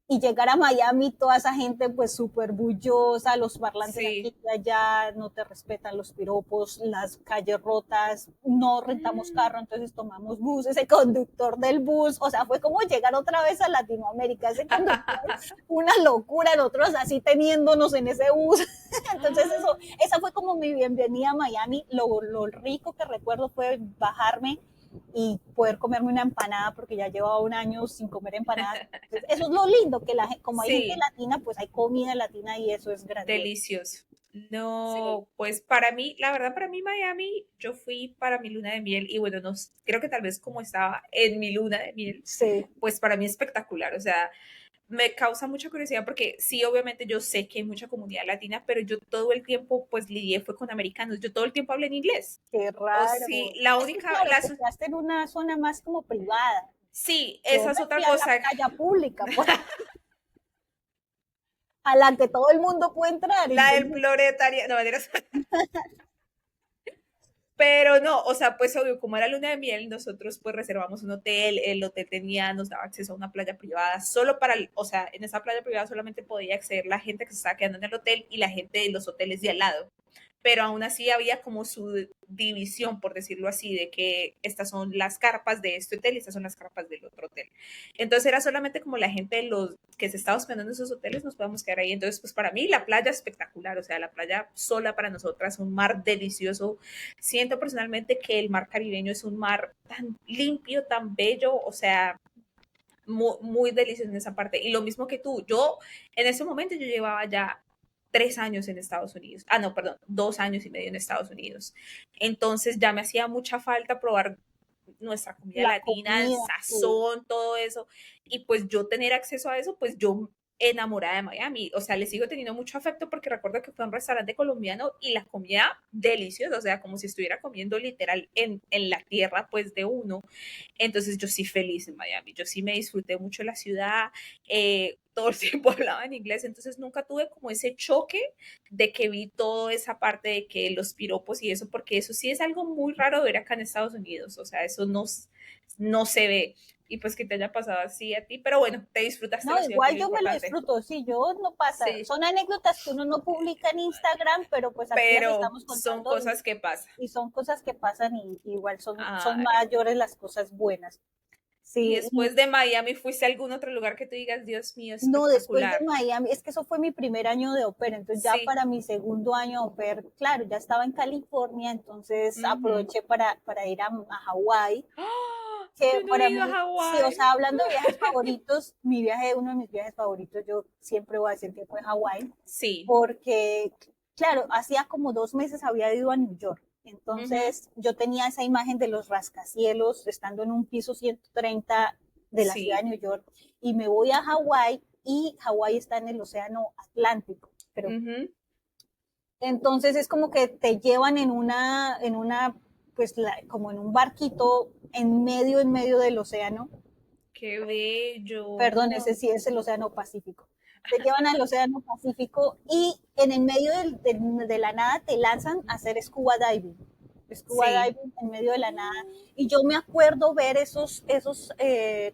y llegar a Miami, toda esa gente pues súper bullosa, los parlantes aquí Sí. y allá, no te respetan, los piropos, las calles rotas, no rentamos Mm. carro, entonces tomamos bus, ese conductor del bus, o sea, fue como llegar otra vez a Latinoamérica, ese conductor, una locura, nosotros así teniéndonos en ese bus. Entonces esa fue como mi bienvenida a Miami. Lo rico que recuerdo fue bajarme y poder comerme una empanada, porque ya llevaba un año sin comer empanadas. Entonces, eso es lo lindo, que como hay gente Sí. latina, pues hay comida latina y eso es grandioso. Delicioso. Sí, No, pues para mí, la verdad, para mí Miami, yo fui para mi luna de miel y bueno, no, creo que tal vez como estaba en mi luna de miel, sí, pues para mí espectacular. O sea, me causa mucha curiosidad porque sí, obviamente yo sé que hay mucha comunidad latina, pero yo todo el tiempo pues lidié fue con americanos, yo todo el tiempo hablé en inglés. Qué O sí, raro. la Es que única, claro, te quedaste en una zona más como privada. sí, Yo esa es me otra fui a la cosa. playa pública, pues, a la que todo el mundo puede entrar. La del Entonces, proletario, no, mentiras. Pero no, o sea, pues obvio, como era luna de miel, nosotros pues reservamos un hotel, el hotel tenía, nos daba acceso a una playa privada, solo para, o sea, en esa playa privada solamente podía acceder la gente que se estaba quedando en el hotel y la gente de los hoteles de al lado, pero aún así había como su división, por decirlo así, de que estas son las carpas de este hotel y estas son las carpas del otro hotel. Entonces era solamente como la gente de los que se estaba hospedando en esos hoteles nos podemos quedar ahí. Entonces, pues para mí la playa espectacular, o sea, la playa sola para nosotras, un mar delicioso. Siento personalmente que el mar caribeño es un mar tan limpio, tan bello, o sea, muy, muy delicioso en esa parte. Y lo mismo que tú, yo en ese momento yo llevaba ya 3 años en Estados Unidos. Ah, no, perdón, 2 años y medio en Estados Unidos. Entonces ya me hacía mucha falta probar nuestra comida la latina, el comida, sí. sazón, todo eso. Y pues yo tener acceso a eso, pues yo enamorada de Miami. O sea, le sigo teniendo mucho afecto porque recuerdo que fue a un restaurante colombiano y la comida deliciosa, o sea, como si estuviera comiendo literal en la tierra, pues de uno. Entonces yo sí feliz en Miami, yo sí me disfruté mucho la ciudad, todo el tiempo hablaba en inglés, entonces nunca tuve como ese choque de que vi toda esa parte de que los piropos y eso, porque eso sí es algo muy raro ver acá en Estados Unidos, o sea, eso no, no se ve. Y pues que te haya pasado así a ti, pero bueno, te disfrutaste No, la ciudad, que es igual lo yo me lo importante. disfruto, sí, yo no pasa. Sí, Son anécdotas que uno no publica en Instagram, pero pues aquí las pero estamos son contando cosas que pasan. y son cosas que pasan y igual son Ay, mayores las cosas buenas. y Sí, después de Miami, ¿fuiste a algún otro lugar que tú digas, Dios mío, no, después de espectacular? Miami, es que eso fue mi primer año de au pair, entonces ya Sí. para mi segundo año de au pair, claro, ya estaba en California, entonces Ujú. aproveché para ir a Hawái, ¡Ah! que Yo no para he ido a mí, sí, o Hawái. sea, hablando de viajes favoritos, mi viaje, uno de mis viajes favoritos, yo siempre voy a decir que fue Hawái, Sí. porque, claro, hacía como 2 meses había ido a New York. Ujú. Entonces yo tenía esa imagen de los rascacielos estando en un piso 130 de la ciudad de Sí. New York y me voy a Hawái y Hawái está en el océano Atlántico, pero Ujú. entonces es como que te llevan pues como en un barquito en medio del océano, Qué bello. perdón, ese sí es el Océano Pacífico. Te llevan al Océano Pacífico y en el medio de la nada te lanzan a hacer scuba diving. Scuba Sí. diving en medio de la nada. Y yo me acuerdo ver esos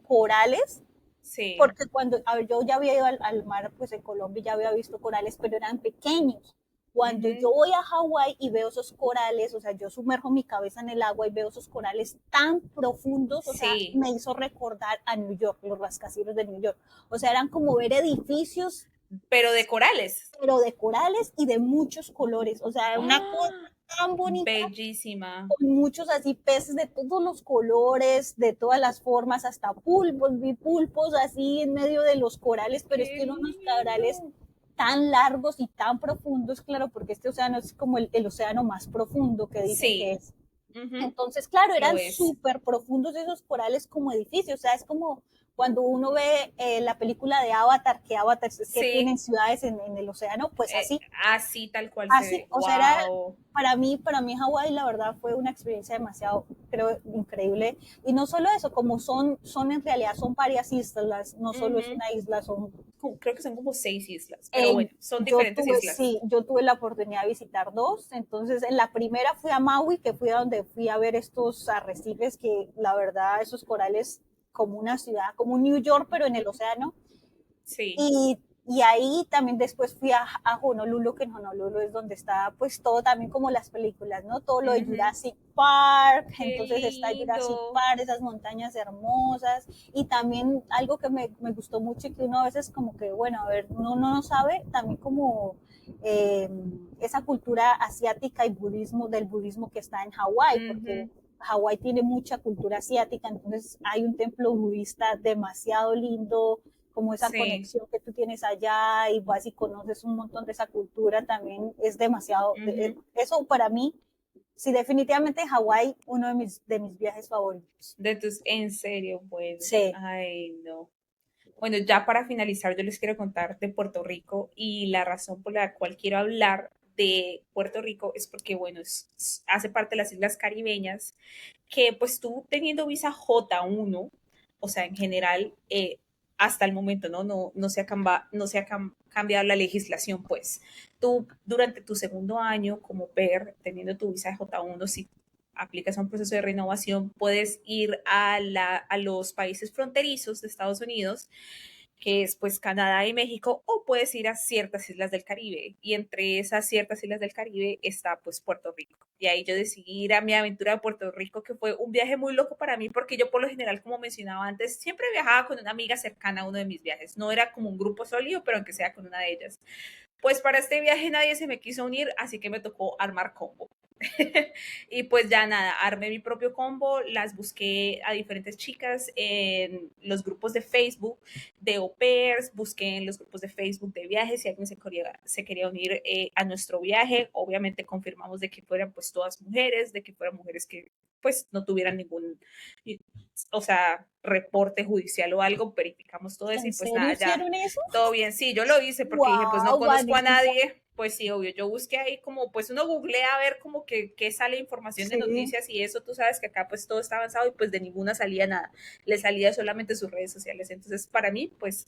corales, Sí. porque a ver, yo ya había ido al mar, pues en Colombia ya había visto corales, pero eran pequeños. Cuando yo Ujú. voy a Hawái y veo esos corales, o sea, yo sumerjo mi cabeza en el agua y veo esos corales tan profundos, o sea, Sí. me hizo recordar a New York, los rascacielos de New York. O sea, eran como ver edificios, Pero de corales. pero de corales y de muchos colores. O sea, una cosa ¡Ah! tan bonita, Bellísima. con muchos así peces de todos los colores, de todas las formas, hasta pulpos, vi pulpos así en medio de los corales, pero es Qué que eran unos corales lindo. tan largos y tan profundos, claro, porque este océano es como el océano más profundo que dicen que Sí. es. Ujú. Entonces, claro, Lo eran es. súper profundos esos corales como edificios, o sea, es como cuando uno ve la película de Avatar, que Avatar es que tienen Sí. ciudades en el océano, pues así, Así tal cual se así, ve. o sea, era Wow. para mí Hawái la verdad fue una experiencia demasiado, creo, increíble. Y no solo eso, como son en realidad, son varias islas, no solo es Ujú. una isla, son Creo que son como 6 islas, pero bueno, son yo diferentes tuve, islas. sí, yo tuve la oportunidad de visitar dos. Entonces, en la primera fui a Maui, que fui a donde fui a ver estos arrecifes, que la verdad, esos corales, como una ciudad, como un New York, pero en el océano. Sí. Y ahí también después fui a Honolulu, que en Honolulu es donde está pues todo también como las películas, ¿no? Todo lo de Ujú. Jurassic Park, Qué entonces está Jurassic lindo. Park, esas montañas hermosas, y también algo que me gustó mucho y que uno a veces como que, bueno, a ver, uno no sabe, también como eh, esa cultura asiática y del budismo que está en Hawái, porque Ujú. Hawái tiene mucha cultura asiática, entonces hay un templo budista demasiado lindo, como esa Sí. conexión que tú tienes allá y vas y conoces un montón de esa cultura, también es demasiado, Ujú. eso para mí, sí, definitivamente Hawái, uno de mis viajes favoritos. En serio, bueno. Sí, Ay, no. Bueno, ya para finalizar, yo les quiero contar de Puerto Rico y la razón por la cual quiero hablar de Puerto Rico es porque, bueno, hace parte de las Islas Caribeñas, que pues tú teniendo visa J1, o sea, en general, hasta el momento, ¿no? No se ha, cambiado la legislación, pues. Tú, durante tu segundo año como PER, teniendo tu visa J1, si aplicas a un proceso de renovación, puedes ir a los países fronterizos de Estados Unidos, que es pues Canadá y México, o puedes ir a ciertas islas del Caribe. Y entre esas ciertas islas del Caribe está pues Puerto Rico. Y ahí yo decidí ir a mi aventura de Puerto Rico, que fue un viaje muy loco para mí, porque yo por lo general, como mencionaba antes, siempre viajaba con una amiga cercana a uno de mis viajes. No era como un grupo sólido, pero aunque sea con una de ellas. Pues para este viaje nadie se me quiso unir, así que me tocó armar combo. Y pues ya nada, armé mi propio combo, las busqué a diferentes chicas en los grupos de Facebook de au pairs, busqué en los grupos de Facebook de viajes si alguien se quería unir a nuestro viaje. Obviamente confirmamos de que fueran pues todas mujeres, de que fueran mujeres que pues no tuvieran ningún, o sea, reporte judicial o algo, verificamos todo eso y ¿En pues serio nada, ya, hicieron eso? todo bien. Sí, yo lo hice porque dije, pues no ¡Wow, conozco a Vanessa! nadie, pues sí, obvio, yo busqué ahí como, pues uno googlea a ver como que sale información de Sí, noticias y eso, tú sabes que acá pues todo está avanzado y pues de ninguna salía nada, le salía solamente sus redes sociales, entonces para mí pues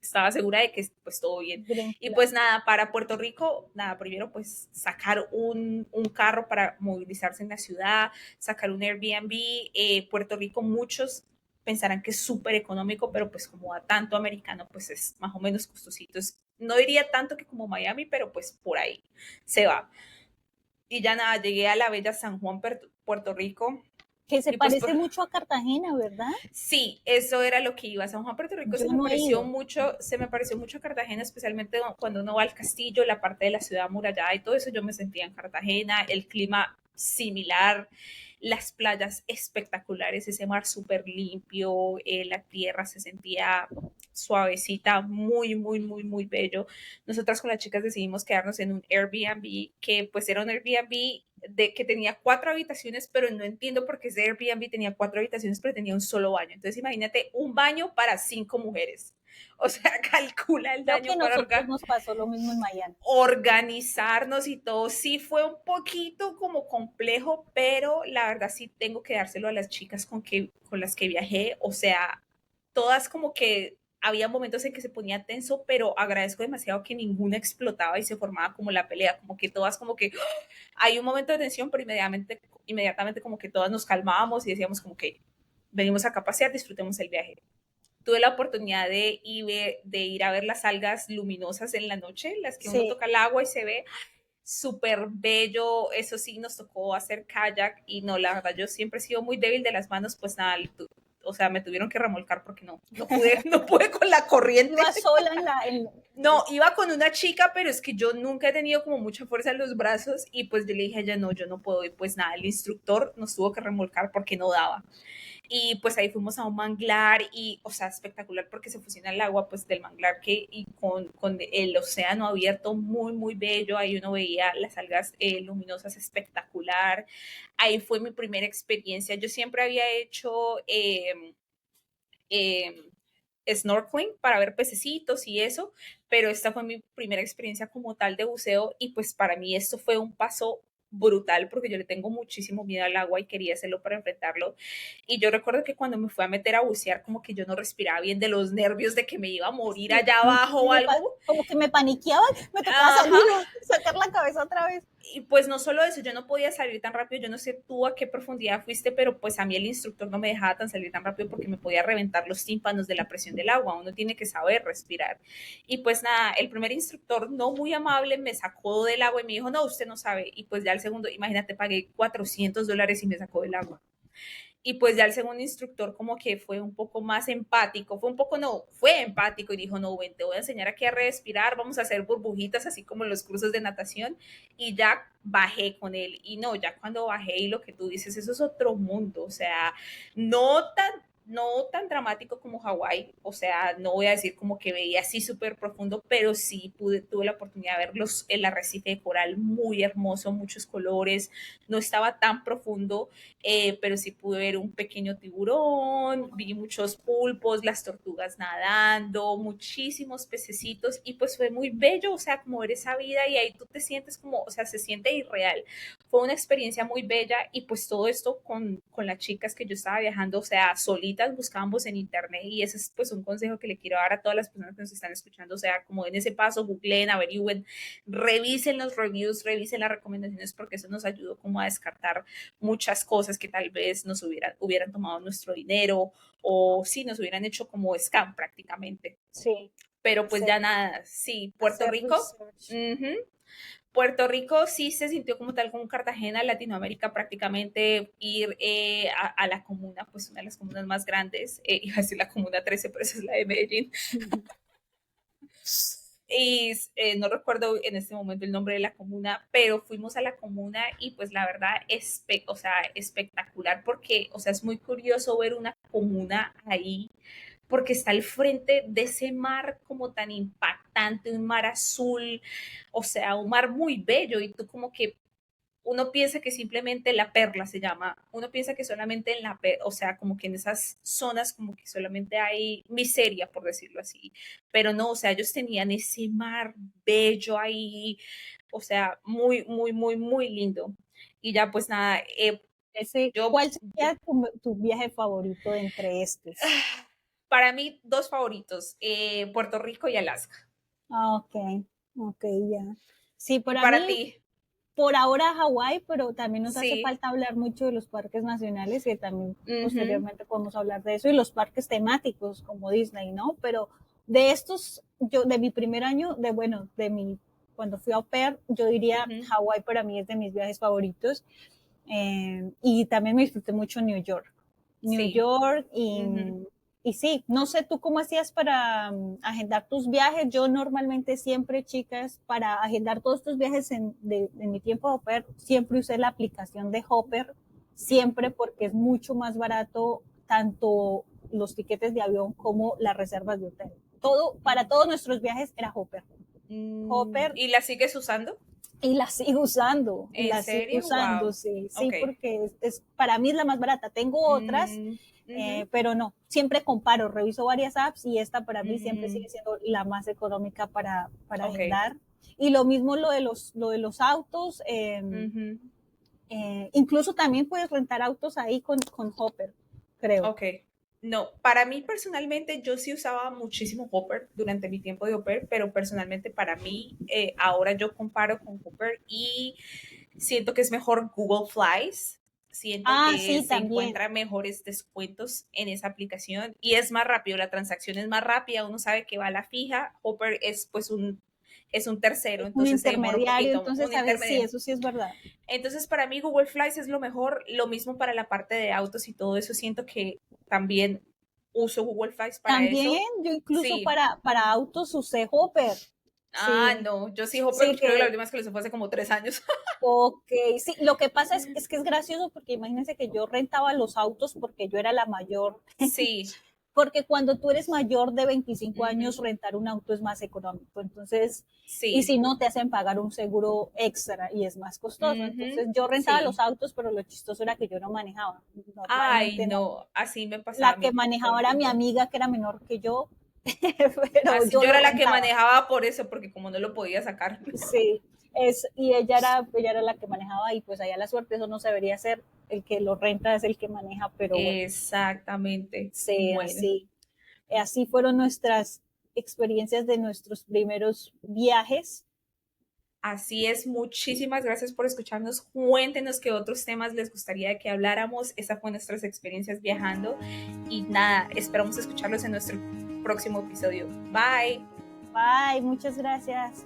estaba segura de que pues todo bien. green Y flag. pues nada, para Puerto Rico, nada, primero pues sacar un carro para movilizarse en la ciudad, sacar un Airbnb. Puerto Rico muchos pensarán que es súper económico, pero pues como a tanto americano, pues es más o menos costosito. No diría tanto que como Miami, pero pues por ahí se va. Y ya nada, llegué a la bella San Juan, Puerto Rico. Que se Y pues parece mucho a Cartagena, ¿verdad? sí, eso era lo que iba. San Juan, Puerto Rico Yo no he ido. se me pareció mucho a Cartagena, especialmente cuando uno va al castillo, la parte de la ciudad amurallada y todo eso, yo me sentía en Cartagena, el clima similar, las playas espectaculares, ese mar súper limpio, la tierra se sentía suavecita, muy, muy, muy, muy bello. Nosotras con las chicas decidimos quedarnos en un Airbnb, que pues era un Airbnb de que tenía 4 habitaciones, pero no entiendo por qué ese Airbnb tenía 4 habitaciones, pero tenía un solo baño. Entonces imagínate un baño para 5 mujeres. O sea, calcula el Creo que daño a para nosotros nos pasó lo mismo en Miami. organizarnos y todo. Sí fue un poquito como complejo, pero la verdad sí tengo que dárselo a las chicas con las que viajé. O sea, todas como que había momentos en que se ponía tenso, pero agradezco demasiado que ninguna explotaba y se formaba como la pelea, como que todas como que hay un momento de tensión, pero inmediatamente como que todas nos calmábamos y decíamos como que venimos acá a pasear, disfrutemos el viaje. Tuve la oportunidad de ir a ver las algas luminosas en la noche, las que uno Sí, toca el agua y se ve súper bello. Eso sí, nos tocó hacer kayak y no, la verdad, yo siempre he sido muy débil de las manos, pues nada, o sea, me tuvieron que remolcar porque no pude, no pude con la corriente. iba sola No, iba con una chica, pero es que yo nunca he tenido como mucha fuerza en los brazos y pues yo le dije a ella, no, yo no puedo. Y pues nada, el instructor nos tuvo que remolcar porque no daba. Y pues ahí fuimos a un manglar y, o sea, espectacular porque se fusiona el agua pues del manglar y con el océano abierto muy, muy bello. Ahí uno veía las algas luminosas espectacular. Ahí fue mi primera experiencia. Yo siempre había hecho eh, snorkeling para ver pececitos y eso, pero esta fue mi primera experiencia como tal de buceo y pues para mí esto fue un paso brutal porque yo le tengo muchísimo miedo al agua y quería hacerlo para enfrentarlo. Y yo recuerdo que cuando me fui a meter a bucear como que yo no respiraba bien de los nervios de que me iba a morir sí, allá abajo o algo. como que me paniqueaba, me tocaba Ajá. salir, sacar la cabeza otra vez. Y pues no solo eso, yo no podía salir tan rápido, yo no sé tú a qué profundidad fuiste, pero pues a mí el instructor no me dejaba tan salir tan rápido porque me podía reventar los tímpanos de la presión del agua, uno tiene que saber respirar. Y pues nada, el primer instructor no muy amable me sacó del agua y me dijo, no, usted no sabe. Y pues ya el segundo, imagínate, pagué $400 y me sacó del agua. Y pues ya el segundo instructor como que fue un poco más empático, fue empático y dijo, no, ven, te voy a enseñar aquí a respirar, vamos a hacer burbujitas así como en los cursos de natación y ya bajé con él. Y no, ya cuando bajé y lo que tú dices, eso es otro mundo, o sea, no tan no tan dramático como Hawái, o sea, no voy a decir como que veía así súper profundo, pero sí tuve la oportunidad de ver el arrecife de coral muy hermoso, muchos colores, no estaba tan profundo, pero sí pude ver un pequeño tiburón, vi muchos pulpos, las tortugas nadando, muchísimos pececitos y pues fue muy bello, o sea, como ver esa vida y ahí tú te sientes como, o sea, se siente irreal. Fue una experiencia muy bella y pues todo esto con las chicas que yo estaba viajando, o sea, solitas buscábamos en internet y ese es pues un consejo que le quiero dar a todas las personas que nos están escuchando, o sea, como en ese paso, googleen, averigüen, revisen los reviews, revisen las recomendaciones porque eso nos ayudó como a descartar muchas cosas que tal vez nos hubieran tomado nuestro dinero o sí, nos hubieran hecho como scam prácticamente. Sí, Pero pues sí, ya nada, sí, Puerto hacer Rico, research. Puerto Rico sí se sintió como tal como Cartagena, Latinoamérica prácticamente ir a la comuna, pues una de las comunas más grandes, iba a decir la comuna 13, pero esa es la de Medellín, y no recuerdo en este momento el nombre de la comuna, pero fuimos a la comuna y pues la verdad, o sea, espectacular porque, o sea, es muy curioso ver una comuna ahí porque está al frente de ese mar como tan impactante, un mar azul, o sea, un mar muy bello y tú como que uno piensa que simplemente la perla se llama, uno piensa que solamente en la perla, o sea, como que en esas zonas como que solamente hay miseria, por decirlo así, pero no, o sea, ellos tenían ese mar bello ahí, o sea, muy, muy, muy, muy lindo. Y ya pues nada, yo, ¿Cuál sería tu viaje favorito entre estos? para mí, dos favoritos, Puerto Rico y Alaska. Ah, ok, ok, ya. Sí, Y para para mí, ti, por ahora Hawái, pero también nos hace sí. falta hablar mucho de los parques nacionales, que también Ujú, posteriormente podemos hablar de eso, y los parques temáticos como Disney, ¿no? Pero de estos, yo, de mi primer año, bueno, cuando fui a au pair, yo diría ujú, Hawái para mí es de mis viajes favoritos. Y también me disfruté mucho New York. New sí. York Ujú, y sí, no sé tú cómo hacías para agendar tus viajes. Yo normalmente siempre, chicas, para agendar todos estos viajes en mi tiempo de Hopper, siempre usé la aplicación de Hopper, siempre porque es mucho más barato tanto los tiquetes de avión como las reservas de hotel. Todo, para todos nuestros viajes era Hopper. Hopper ¿Y la sigues usando? y la sigo usando, y ¿En la sigo serio? usando, Wow. sí, sí, Ok. porque para mí es la más barata. Tengo otras, Mm, ujú, pero no, siempre comparo, reviso varias apps y esta para mí siempre mm, sigue siendo la más económica para ok. agendar. Y lo mismo lo de los autos, Ujú, incluso también puedes rentar autos ahí con Hopper, creo. ok. No, para mí personalmente yo sí usaba muchísimo Hopper durante mi tiempo de Hopper, pero personalmente para mí ahora yo comparo con Hopper y siento que es mejor Google Flies. Siento Ah, que sí, se también. encuentran mejores descuentos en esa aplicación y es más rápido, la transacción es más rápida, uno sabe que va a la fija, Hopper es pues es un tercero, Un entonces se demora un intermediario, poquito, entonces, un a ver, sí, intermedio. eso sí es verdad. Entonces para mí Google Flies es lo mejor, lo mismo para la parte de autos y todo eso, siento que también uso Google Flies para También, eso. yo incluso Sí. para autos usé Hopper. Ah, Sí, no, yo sí Hopper, sí creo que la que, última vez que lo usé fue hace como 3 años. ok, sí, lo que pasa es que es gracioso porque imagínense que yo rentaba los autos porque yo era la mayor, Sí. porque cuando tú eres mayor de 25 Ujú, años rentar un auto es más económico, entonces, y sí. si no te hacen pagar un seguro extra y es más costoso, Ujú, entonces yo rentaba los sí. autos, pero lo chistoso era que yo no manejaba, Ay, normalmente no, no, así me pasaba a la que mí todo manejaba el era mi tiempo. amiga que era menor que yo, pero Así, yo yo lo era la que rentaba. manejaba por eso, porque como no lo podía sacar. Sí, y ella era la que manejaba y pues allá la suerte, eso no se debería hacer, el que lo renta es el que maneja, pero bueno, Exactamente. sí, Bueno, así, así fueron nuestras experiencias de nuestros primeros viajes. así es. Muchísimas gracias por escucharnos. Cuéntenos qué otros temas les gustaría que habláramos. Esas fueron nuestras experiencias viajando. Y nada, esperamos escucharlos en nuestro próximo episodio. Bye. Bye, muchas gracias.